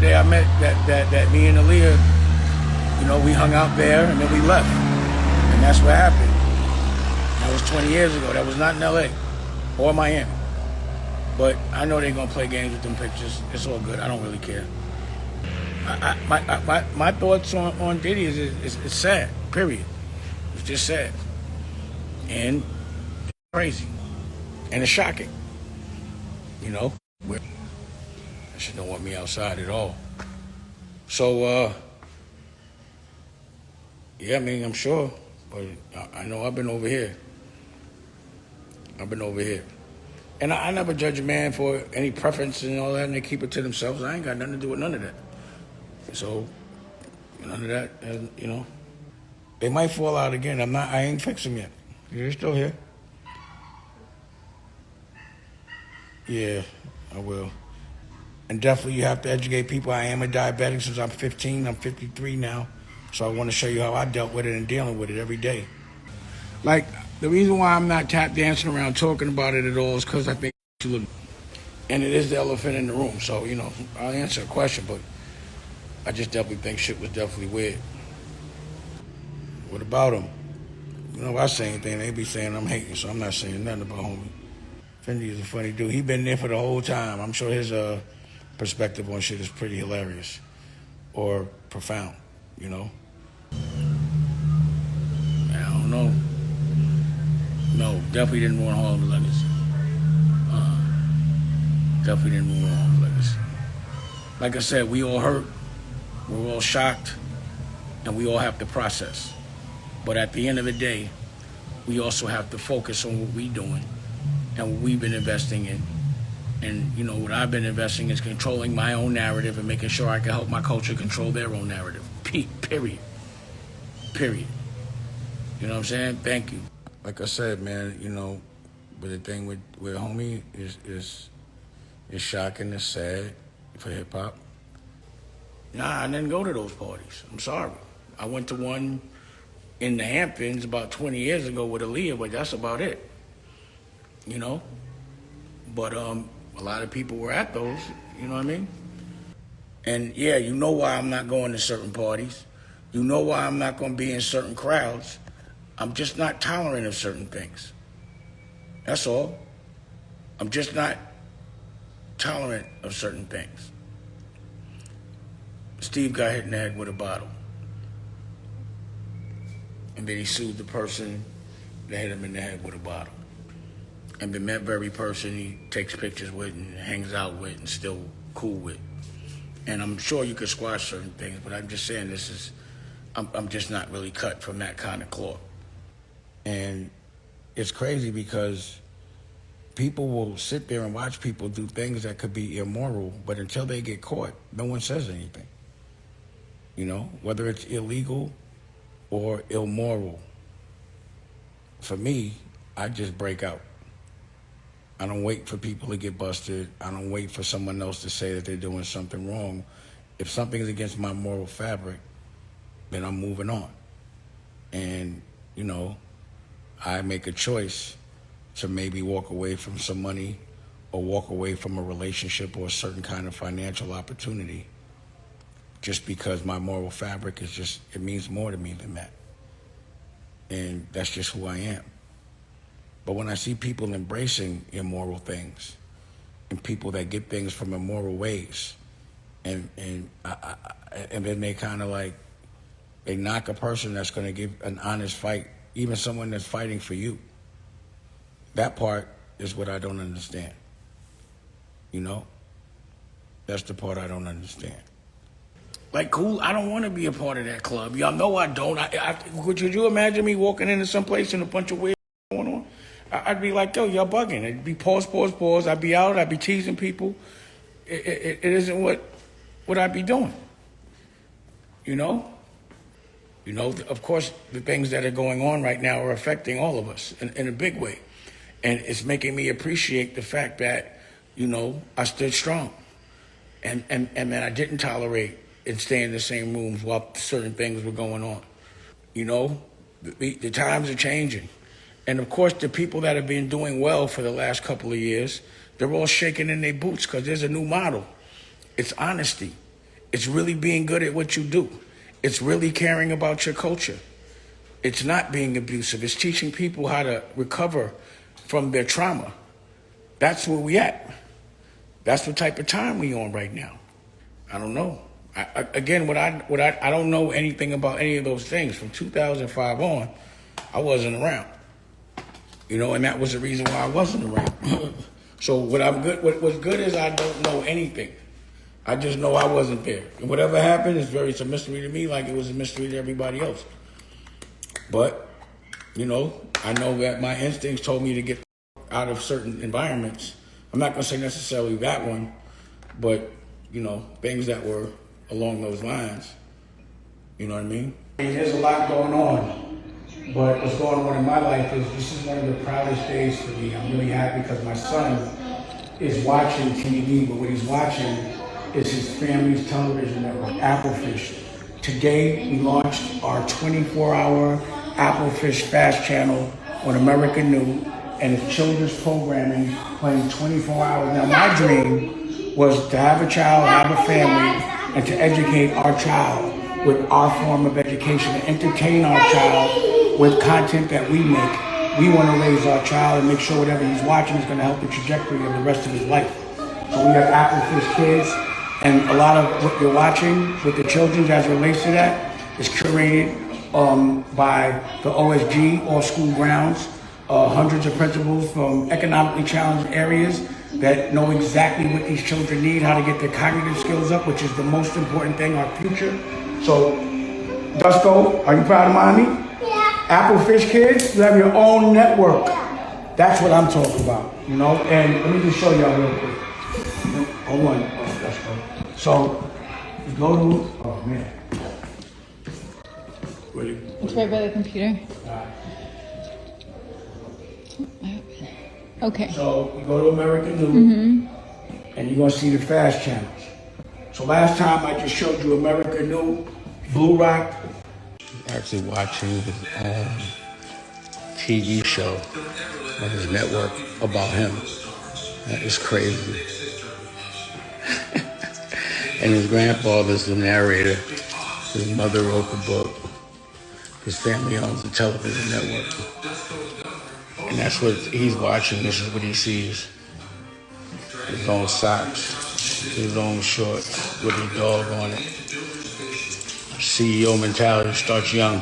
day I met that me and Aaliyah, you know, we hung out there and then we left. And that's what happened. That was 20 years ago. That was not in LA or Miami. But I know they're gonna play games with them pictures. It's all good. I don't really care. My thoughts on Diddy is it's sad, period. It's just sad. And crazy. And it's shocking. You know? That shit don't want me outside at all. So, yeah, I mean, I'm sure. But I know I've been over here. And I never judge a man for any preference and all that, and they keep it to themselves. I ain't got nothing to do with none of that. So, none of that, you know. They might fall out again. I ain't fixed them yet. They're still here. Yeah, I will. And definitely you have to educate people. I am a diabetic since I'm 15. I'm 53 now. So I want to show you how I dealt with it and dealing with it every day. Like, the reason why I'm not tap dancing around talking about it at all is because I think you look, and it is the elephant in the room. So, you know, I'll answer a question, but I just definitely think shit was definitely weird. What about him? You know, if I say anything, they be saying I'm hating, so I'm not saying nothing about homie. Fendi is a funny dude. He been there for the whole time. I'm sure his perspective on shit is pretty hilarious or profound, you know? I don't know. No, definitely didn't ruin Harlem's legacy. Definitely didn't ruin Harlem's legacy. Like I said, we all hurt, we're all shocked, and we all have to process. But at the end of the day, we also have to focus on what we're doing and what we've been investing in. And, you know, what I've been investing is controlling my own narrative and making sure I can help my culture control their own narrative. Period. You know what I'm saying? Thank you. Like I said, man, you know, but the thing with homie is shocking, it's sad for hip hop. Nah, I didn't go to those parties. I'm sorry. I went to one in the Hamptons about 20 years ago with Aaliyah, but that's about it. You know? But a lot of people were at those, you know what I mean? And yeah, you know why I'm not going to certain parties. You know why I'm not going to be in certain crowds. I'm just not tolerant of certain things. That's all. I'm just not tolerant of certain things. Steve got hit in the head with a bottle. And then he sued the person that hit him in the head with a bottle. And then that very person he takes pictures with and hangs out with and still cool with. And I'm sure you could squash certain things, but I'm just saying I'm just not really cut from that kind of cloth. And it's crazy because people will sit there and watch people do things that could be immoral, but until they get caught, no one says anything. You know, whether it's illegal or immoral. For me, I just break out. I don't wait for people to get busted. I don't wait for someone else to say that they're doing something wrong. If something is against my moral fabric, then I'm moving on. And, you know, I make a choice to maybe walk away from some money or walk away from a relationship or a certain kind of financial opportunity just because my moral fabric is just, it means more to me than that. And that's just who I am. But when I see people embracing immoral things and people that get things from immoral ways, and then they kind of like, they knock a person that's going to give an honest fight, even someone that's fighting for you. That part is what I don't understand. You know? That's the part I don't understand. Like, cool, I don't want to be a part of that club. Y'all know I don't. Could you imagine me walking into some place and a bunch of weird going on? I'd be like, yo, y'all bugging. It'd be pause. I'd be out. I'd be teasing people. It isn't what I'd be doing. You know? You know, of course, the things that are going on right now are affecting all of us in a big way. And it's making me appreciate the fact that, you know, I stood strong. And that I didn't tolerate and stay in the same rooms while certain things were going on. You know, the times are changing. And of course, the people that have been doing well for the last couple of years, they're all shaking in their boots because there's a new model. It's honesty. It's really being good at what you do. It's really caring about your culture. It's not being abusive. It's teaching people how to recover from their trauma. That's where we at. That's the type of time we on right now. I don't know. Again, I don't know anything about any of those things. From 2005 on, I wasn't around. You know, and that was the reason why I wasn't around. So what's good is I don't know anything. I just know I wasn't there. And whatever happened it's a mystery to me, like it was a mystery to everybody else. But, you know, I know that my instincts told me to get out of certain environments. I'm not going to say necessarily that one, but, you know, things that were along those lines. You know what I mean? There's a lot going on, but what's going on in my life is this is one of the proudest days for me. I'm really happy because my son is watching TV, but what he's watching is his family's television network, Applefish. Today, we launched our 24-hour Applefish Fast channel on America New, and it's children's programming playing 24 hours. Now, my dream was to have a child, have a family, and to educate our child with our form of education, and entertain our child with content that we make. We want to raise our child and make sure whatever he's watching is going to help the trajectory of the rest of his life. So we have Applefish Kids, and a lot of what you're watching with the children as it relates to that is curated by the OSG, All School Grounds, hundreds of principals from economically challenged areas that know exactly what these children need, how to get their cognitive skills up, which is the most important thing, our future. So, Dusko, are you proud of mommy? Yeah. Applefish Kids, you have your own network. That's what I'm talking about, you know? And let me just show y'all real quick. Hold on, Dusko. So, you go to, oh man. It's right by the computer. Okay. So you go to American New, and you're gonna see the fast channels. So last time I just showed you American New, Blue Rock. Actually watching his TV show on his network about him. That is crazy. And his grandfather's the narrator. His mother wrote the book. His family owns the television network. And that's what he's watching. This is what he sees. His own socks, his own shorts with his dog on it. CEO mentality starts young.